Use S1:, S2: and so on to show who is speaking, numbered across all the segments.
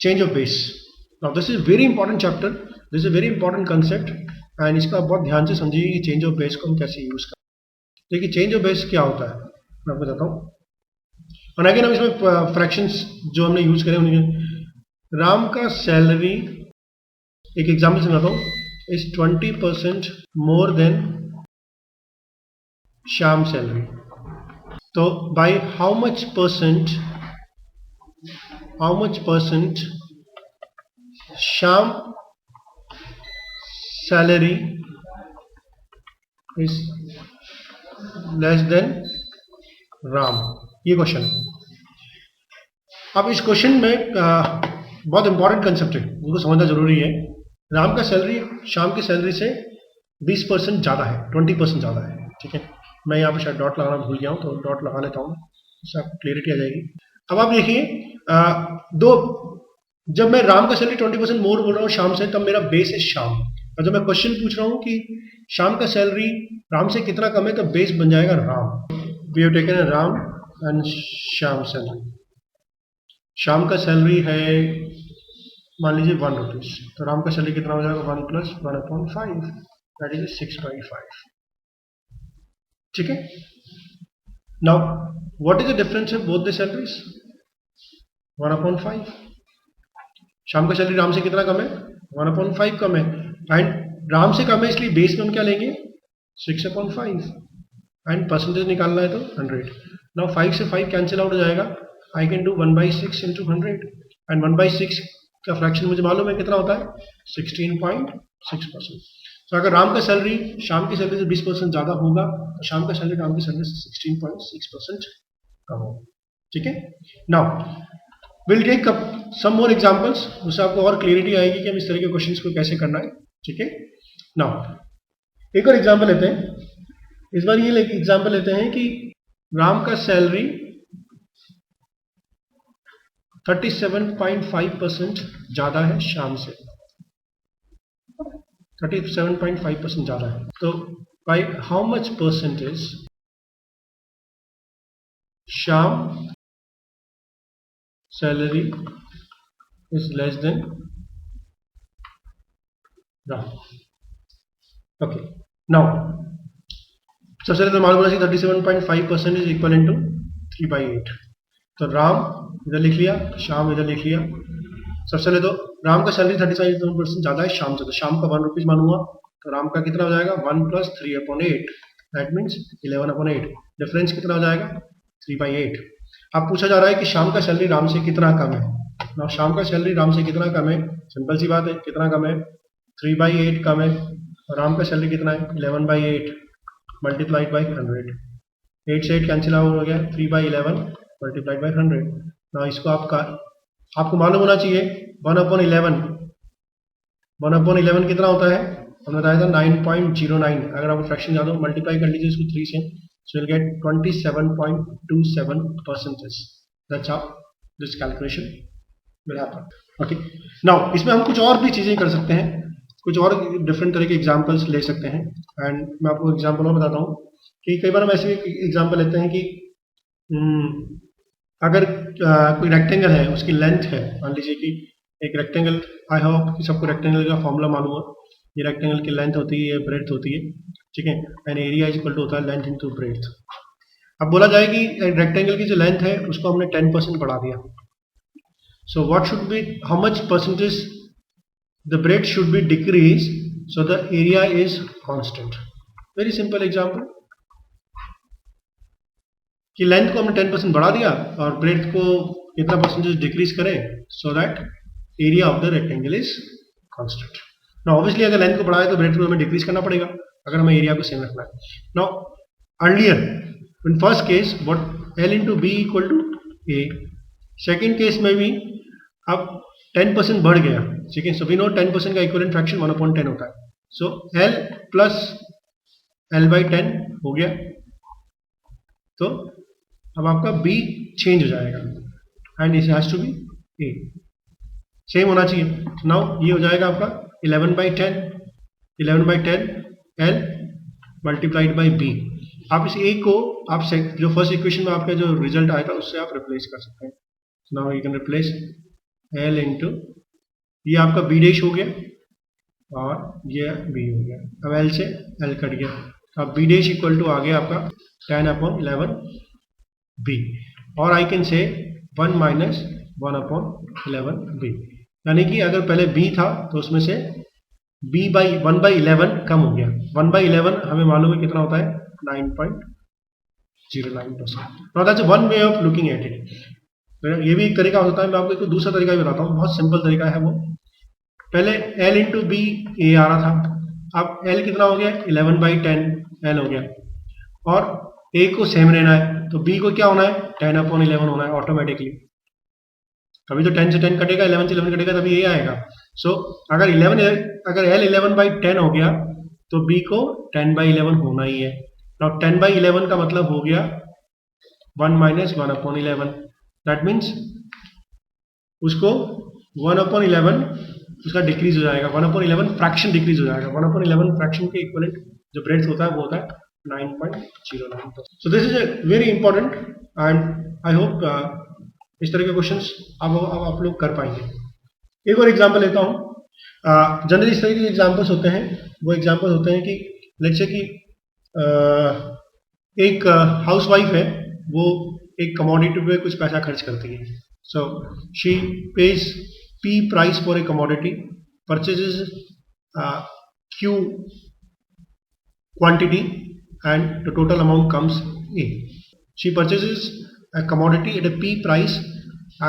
S1: Change of base. Now this is very important chapter, this is very important concept and इसका आप बहुत ध्यान से समझिए कि चेंज ऑफ बेस को हम कैसे यूज करते हैं। देखिए चेंज ऑफ बेस क्या होता है मैं आपको बताता हूँ। और अगेन हम इसमें फ्रैक्शंस जो हमने यूज करे उन्हें, राम का सैलरी, एक एग्जाम्पल समझाता हूँ, is 20% more than Shyam salary. तो by how much percent Shyam salary is less than Ram, ये क्वेश्चन है। अब इस क्वेश्चन में बहुत इंपॉर्टेंट कंसेप्ट है, उनको समझना जरूरी है। राम का सैलरी श्याम की सैलरी से 20% ज़्यादा है, 20% ज़्यादा है, ठीक है। मैं यहाँ पे शायद डॉट लगाना भूल गया हूँ, तो डॉट लगा लेता हूँ, इससे आपको क्लियरिटी आ जाएगी। अब आप देखिए दो, जब मैं राम का सैलरी 20% मोर बोल रहा हूँ श्याम से, तब मेरा बेस है श्याम। और जब मैं क्वेश्चन पूछ रहा हूँ कि श्याम का सैलरी राम से कितना कम है, तब बेस बन जाएगा Ram. We have taken Ram and Shyam salary. Shyam का सैलरी है मान लीजिए 1 रुपीज, तो राम का सैलरी कितना हो जाएगा 1 + 1/5, दैट इज 6/5, ठीक है। Now what is the difference of both the salaries? 1/5। Shyam का सैलरी राम से कितना कम है? 1/5 कम है, एंड राम से कम है इसलिए बेस में हम क्या लेंगे? 6/5, एंड परसेंटेज निकालना है तो 100। नाउ 5 से 5 कैंसिल आउट हो जाएगा, आई कैन डू 1/6 × 100, एंड 1/6 का फ्रैक्शन मुझे मालूम है कितना होता है, 16.6%। तो अगर राम का सैलरी श्याम की सैलरी से 20% ज़्यादा होगा, तो श्याम का सैलरी राम की सैलरी से 16.6% कम होगा, ठीक है। Now will take some more examples, उससे आपको और क्लियरिटी आएगी कि हम इस तरह के क्वेश्चंस को कैसे करना है, ठीक है। नाउ एक और एग्जांपल लेते हैं। इस बार ये एग्जांपल लेते हैं कि राम का सैलरी 37.5% ज़्यादा है श्याम से, 37.5% ज़्यादा है। तो by how much percentage Shyam salary is less than Ram. Okay, now सबसे पहले तो मालूम है कि 37.5% इज इक्वल टू 3/8। तो राम इधर लिख लिया, श्याम इधर लिख लिया। सबसे पहले तो राम का सैलरी 37% ज़्यादा है श्याम से, तो श्याम का 1 रुपीज मालूम हुआ, तो राम का कितना हो जाएगा 1 + 3/8, दैट मीन्स 11/8। डिफरेंस कितना हो जाएगा 3/8। अब पूछा जा रहा है कि श्याम का सैलरी राम से कितना कम है। ना श्याम का सैलरी राम से कितना कम है, सिंपल सी बात है, कितना कम है 3/8 कम है, और राम का सैलरी कितना है 11/8 मल्टीप्लाइड बाई 100। 8 से 8 कैंसिल आउट हो गया, 3/11 मल्टीप्लाइड बाई 100। ना इसको आपको मालूम होना चाहिए 1/11, 1/11 कितना होता है, हमने बताया था 9.09। अगर आपको फ्रैक्शन याद हो, मल्टीप्लाई कर लीजिए इसको 3 से, so will get 27.27%। That's how this calculation will happen. Okay, now इसमें हम कुछ और भी चीजें कर सकते हैं, कुछ और डिफरेंट तरह के एग्जांपल्स ले सकते हैं। एंड मैं आपको एग्जांपल और बताता हूँ कि कई बार हम ऐसे एग्जांपल लेते हैं कि अगर कोई रेक्टेंगल है, उसकी लेंथ है, मान लीजिए कि एक रेक्टेंगल, आई होप कि सबको रेक्टेंगल का फॉर्मूला मालूम है। ये रेक्टेंगल की लेंथ होती है, ब्रेड्थ होती है, ठीक है, and area is equal to होता है लेंथ इनटू ब्रेड्थ। अब बोला जाए कि रेक्टेंगल की जो लेंथ है उसको हमने 10% बढ़ा दिया, so what should be, how much percentage the breadth should be decrease so the area is constant. Very simple example कि लेंथ को हमने 10% बढ़ा दिया और ब्रेड्थ को कितना परसेंटेज डिक्रीज करें so that area of the rectangle is constant. Now obviously अगर लेंथ को बढ़ाए तो ब्रेड्थ को हमें डिक्रीज करना पड़ेगा अगर हमें एरिया को सेम रखना है। Now earlier in first case what L × B = A, second case में भी अब 10% बढ़ गया, ठीक है। सो वी नो 10% का इक्विवेलेंट फ्रैक्शन 1/10 होता है, सो L + L/10 हो गया, तो अब आपका B चेंज हो जाएगा and it has to be A, same होना चाहिए। नाउ ये हो जाएगा आपका 11/10, 11/10 L मल्टीप्लाइड बाई B। आप इस A को आप जो फर्स्ट इक्वेशन में आपका जो रिजल्ट आया था उससे आप रिप्लेस कर सकते हैं। Now you can replace L into ये आपका बी डैश हो गया और ये बी हो गया। अब L से L कट गया, अब बी डैश इक्वल टू आ गया आपका 10/11 बी, और I can say 1 minus 1/11 B, यानी कि अगर पहले बी था तो उसमें से b बाई 1/11 कम हो गया। 1/11 हमें मालूम है कितना होता है, 9.09%। Now that's one way of looking at it. ये भी एक तरीका होता है, मैं आपको एक दूसरा तरीका भी बताता हूँ, बहुत सिंपल तरीका है वो। पहले L इंटू बी ए आ रहा था, अब L कितना हो गया, 11/10 L हो गया, और A को सेम रहना है तो B को क्या होना है, 10/11 होना है ऑटोमेटिकली। अभी तो 10 से 10 कटेगा, 11 से 11 कटेगा, तभी A आएगा। सो अगर L 11/10 हो गया तो B को 10/11 होना ही है। now 10/11 का मतलब हो गया 1 माइनस 1/11, दैट मीन्स उसको 1/11 उसका डिक्रीज हो जाएगा, 1/11 फ्रैक्शन डिक्रीज हो जाएगा। 1/11 फ्रैक्शन के इक्वलेंट जो ब्रेड्थ होता है वो होता है 9.09%। So this is a very important and I hope इस तरह के क्वेश्चंस अब आप लोग कर पाएंगे। एक और एग्जांपल लेता हूँ। जनरली इस तरह के एग्जांपल्स होते हैं, वो एग्जांपल होते हैं कि लेट्स से कि एक हाउसवाइफ है, वो एक कमोडिटी पे कुछ पैसा खर्च करती है। So she page P price for a commodity, purchases Q quantity, and the total amount comes A. She purchases a commodity at a P price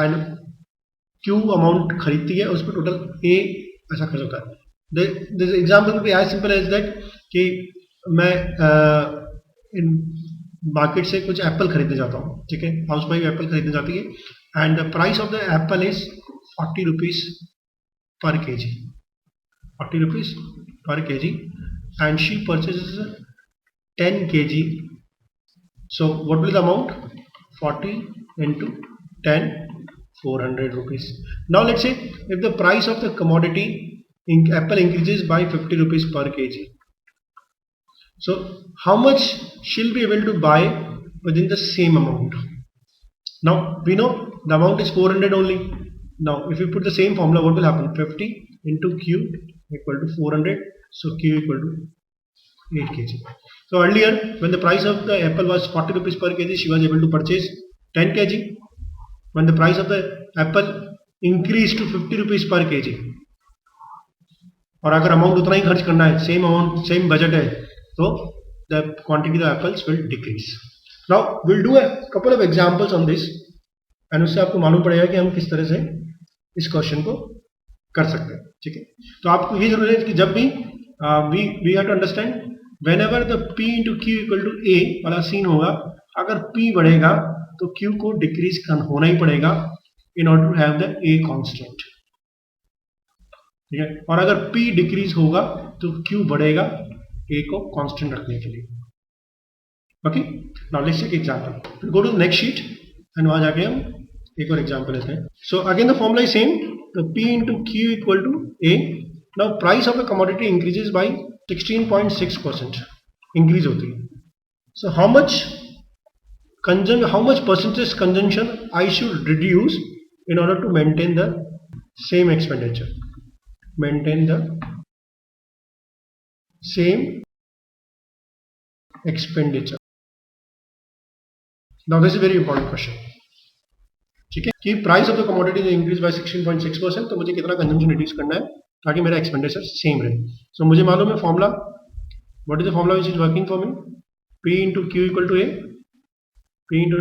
S1: and Q amount खरीदती है, उस पर टोटल A ऐसा खर्च होता है। This example will be as simple as that कि मैं इन मार्केट से कुछ एप्पल खरीदने जाता हूँ, ठीक है, हाउस वाइफ एप्पल खरीदने जाती है, and the price of the Apple is 40 rupees per kg, 40 rupees per kg, and she purchases 10 kg. So what will be the amount? 40 into 10, 400 rupees. Now let's say if the price of the commodity in apple increases by 50 rupees per kg, so how much she'll be able to buy within the same amount? Now we know the amount is 400 only. Now if you put the same formula, what will happen? 50 into Q equal to 400, so Q equal to 8 kg. So earlier when the price of the apple was 40 rupees per kg, she was able to purchase 10 kg. When the price of the apple increased to 50 rupees per kg, और अगर amount उतना ही खर्च करना है, same amount same budget है, तो the quantity of apples will decrease. Now we'll do a couple of examples on this, and उससे आपको मालूम पड़ेगा कि हम किस तरह से इस क्वेश्चन को कर सकते हैं, ठीक है। तो आपको ये जरूरी है कि जब भी we have to understand whenever the P into Q equal to A वाला सीन होगा, अगर P बढ़ेगा तो Q को डिक्रीज होना ही पड़ेगा in order to have the A constant, ठीक है, और अगर P डिक्रीज होगा तो Q बढ़ेगा A को कांस्टेंट रखने के लिए। Okay, now let's take example, go to next sheet and वहां जाके हम एक और एग्जांपल लेते हैं। So again the formula is same, तो P into Q equal to A. Now price of a commodity increases by 16.6%, increase होती है। So how much percentage consumption I should reduce in order to maintain the same expenditure, maintain the same expenditure? Now this is a very important question, ठीक है, कि price of the commodity increase by 16.6%, तो मुझे कितना consumption reduce करना है ताकि मेरा एक्सपेंडिचर सेम रहे। सो मुझे मालूम है formula, what is the formula which is working for me, P into Q equal to A। P into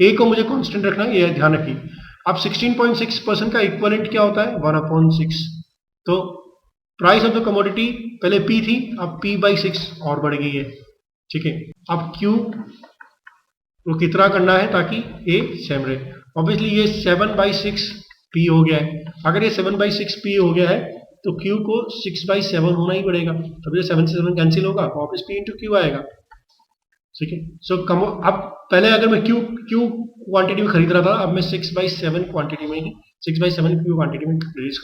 S1: A को मुझे कांस्टेंट रखना है, ये ध्यान रखिए। अब 16.6% का इक्वलेंट क्या होता है, 1/6। तो प्राइस ऑफ द कमोडिटी पहले P थी, अब P/6 और बढ़ गई है, ठीक है। अब Q को कितना करना है ताकि A सेम रहे। ऑब्वियसली ये 7/6 P हो गया है, अगर ये 7/6 P हो गया है तो Q को 6/7 होना ही पड़ेगा, तभी 7 से 7 कैंसिल होगा, वापस P इंटू Q आएगा, ठीक है। सो अब पहले अगर मैं Q क्वांटिटी में खरीद रहा था, अब मैं 6/7 क्वांटिटी में ही 6/7 Q क्वांटिटी में रिड्यूस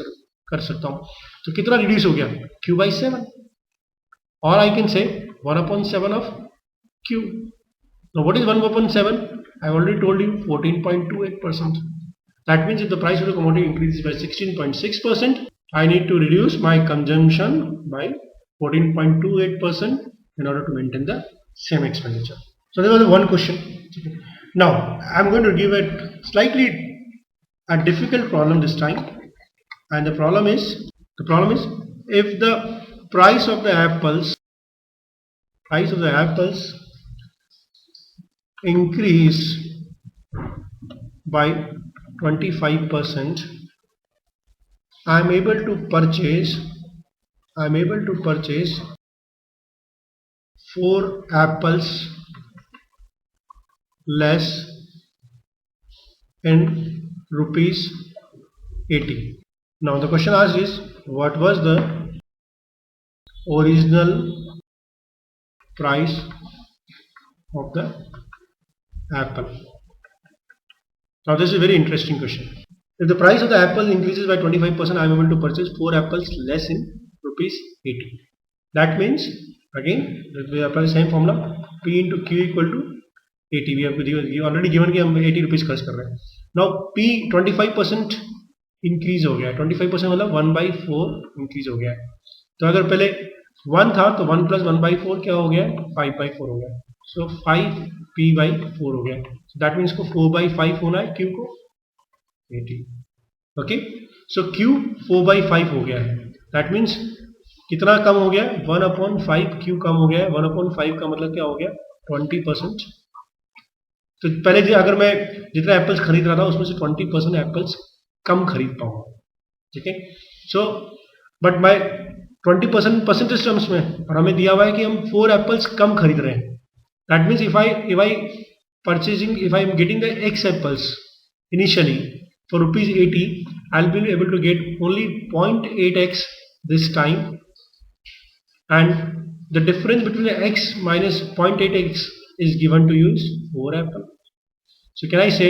S1: कर सकता हूँ। तो कितना रिड्यूस हो गया, Q/7, और I can say 1/7 of Q। Now what is 1/7? I already told you 14.28%. That means if the price of the commodity increases by 16.6%, I need to reduce my consumption by 14.28% in order to maintain the same expenditure. So there was one question. Now I'm going to give a slightly a difficult problem this time, and the problem is if the price of the apples increase by 25%, I am able to purchase 4 apples less in rupees 80. Now the question asked is, what was the original price of the apple? Now this is a very interesting question. If the price of the apple increases by 25%, I am able to purchase 4 apples less in rupees 80. That means, again, we apply the same formula, P into Q equal to 80. We have already given कि हम 80 rupees खर्च कर रहे हैं. Now P 25% increase हो गया है. 25% मतलब 1/4 इंक्रीज हो गया है. तो अगर पहले 1 था तो 1 + 1/4 क्या हो गया? 5/4 हो गया. सो 5P/4 हो गया. दैट मीन्स को 4/5 होना है Q को 80. ओके, सो Q 4/5 हो गया है. दैट मीन्स कितना कम हो गया? 1/5 Q कम हो गया है. 1/5 का मतलब क्या हो गया? 20%. तो पहले अगर मैं जितना एप्पल्स खरीद रहा था उसमें से 20% एप्पल्स कम खरीद पाऊंगा. ठीक है. So but by 20% percentage terms में, और हमें दिया हुआ है कि हम 4 एप्पल्स कम खरीद रहे हैं. That means if I am getting the X apples initially for rupees 80, I'll be able to get only 0.8x this time, and the difference between the x minus 0.8x is given to you is 4 apple. So can I say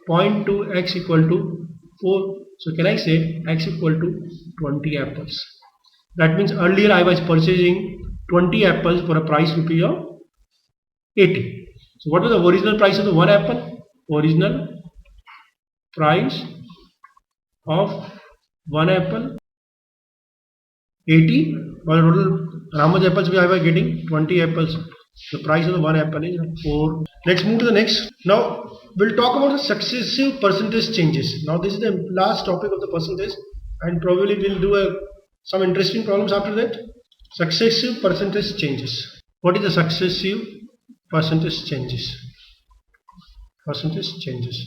S1: 0.2x equal to 4? So can I say x equal to 20 apples? That means earlier I was purchasing 20 apples for a price rupee of 80. So what was the original price of the 1 apple? Original price of 1 apple 80, while total how much apples we are getting? 20 apples. The price of the 1 apple is 4. Let's move to the next. Now we'll talk about the successive percentage changes. Now this is the last topic of the percentage, and probably we'll do some interesting problems after that. Successive percentage changes. What is the successive percentage changes?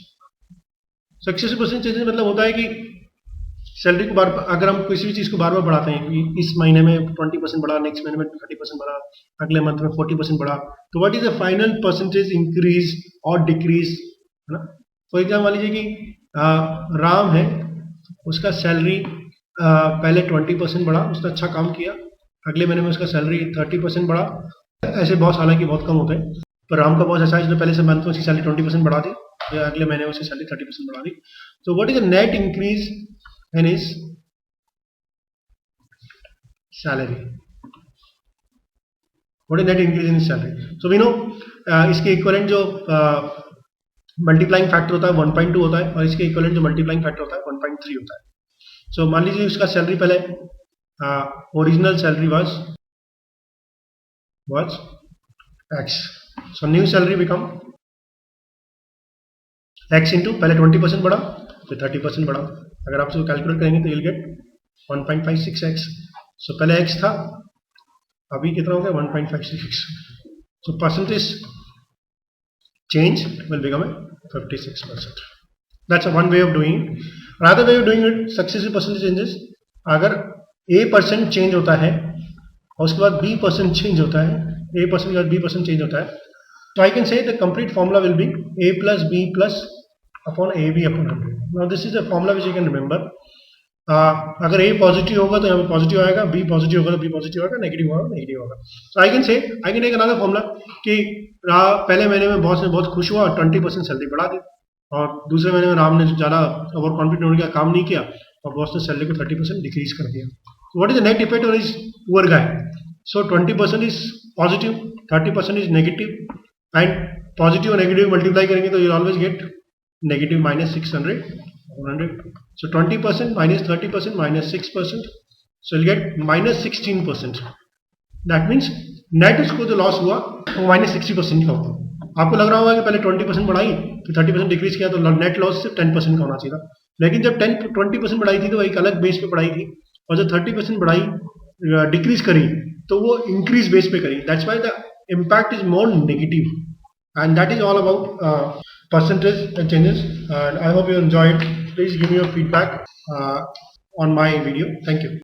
S1: Successive percent changes मतलब होता है कि salary को बार अगर हम किसी भी चीज़ को बार बार बढ़ाते हैं कि इस महीने में 20% बढ़ा, नेक्स्ट महीने में 30% बढ़ा, अगले मंथ में 40% बढ़ा, तो what is the final percentage increase और डिक्रीज, है ना. फॉर एग्जाम्पल मान लीजिए कि राम है, उसका सैलरी पहले 20% बढ़ा, उसने अच्छा काम किया, अगले महीने में उसका सैलरी 30% बढ़ा. ऐसे बॉस हालांकि बहुत कम होते हैं, पर राम का बॉस ऐसा है जिसने पहले से मंथ में उसकी सैलरी 20% बढ़ा दी, अगले महीने में उसकी सैलरी 30% बढ़ा दी. तो what is the net increase in his salary? What is net increase in salary? So we know इसके इक्विवेलेंट जो मल्टीप्लाइंग फैक्टर होता है 1.2 होता है, और इसके इक्विवेलेंट जो मल्टीप्लाइंग फैक्टर होता है 1.3 होता है. सो मान लीजिए उसका सैलरी पहले original salary was x. So new salary become x into पहले 20% बढ़ा, फिर 30% बढ़ा. अगर आप इसको कैलकुलेट करेंगे तो you'll get 1.56x. So पहले x था, अभी कितना हो गया? 1.56x. So percentage change will become 56%. That's one way of doing it. Another way of doing it, successive percentage changes. अगर a% change होता है और उसके बाद b% change होता है, a% के बाद b% change होता है, so I can say the complete formula will be a plus b plus upon ab upon 100. Now this is a formula which you can remember. अगर a पॉजिटिव होगा तो यहाँ पे पॉजिटिव आएगा, b पॉजिटिव होगा तो b पॉजिटिव आएगा, negative होगा नेगेटिव होगा. So I can take another formula कि पहले महीने में बॉस ने बहुत खुश हुआ, 20% सैलरी बढ़ा दी, और दूसरे महीने में राम ने ज़्यादा ओवर कॉन्फिडेंट होने का काम नहीं किया और बॉस ने सैलरी को 30% डिक्रीज कर दिया. So what is the net effect on this poor guy? So 20% is positive, 30% is negative, and positive और negative multiply करेंगे तो you always get negative minus 600 100. So 20% minus 30% minus 6%. So you'll get minus 16%. That means net उसको जो loss हुआ वो minus 60% का होता। आपको लग रहा होगा कि पहले 20% बढ़ाई तो 30% डिक्रीज किया तो नेट लॉस सिर्फ 10% का होना चाहिए था, लेकिन जब 20% बढ़ाई थी तो एक अलग बेस पे बढ़ाई थी, और जब 30% बढ़ाई डिक्रीज करी तो वो इंक्रीज बेस पे करी। That's why the impact is more negative, and that is all about percentage and changes. And I hope you enjoyed. Please give me your feedback on my video. Thank you.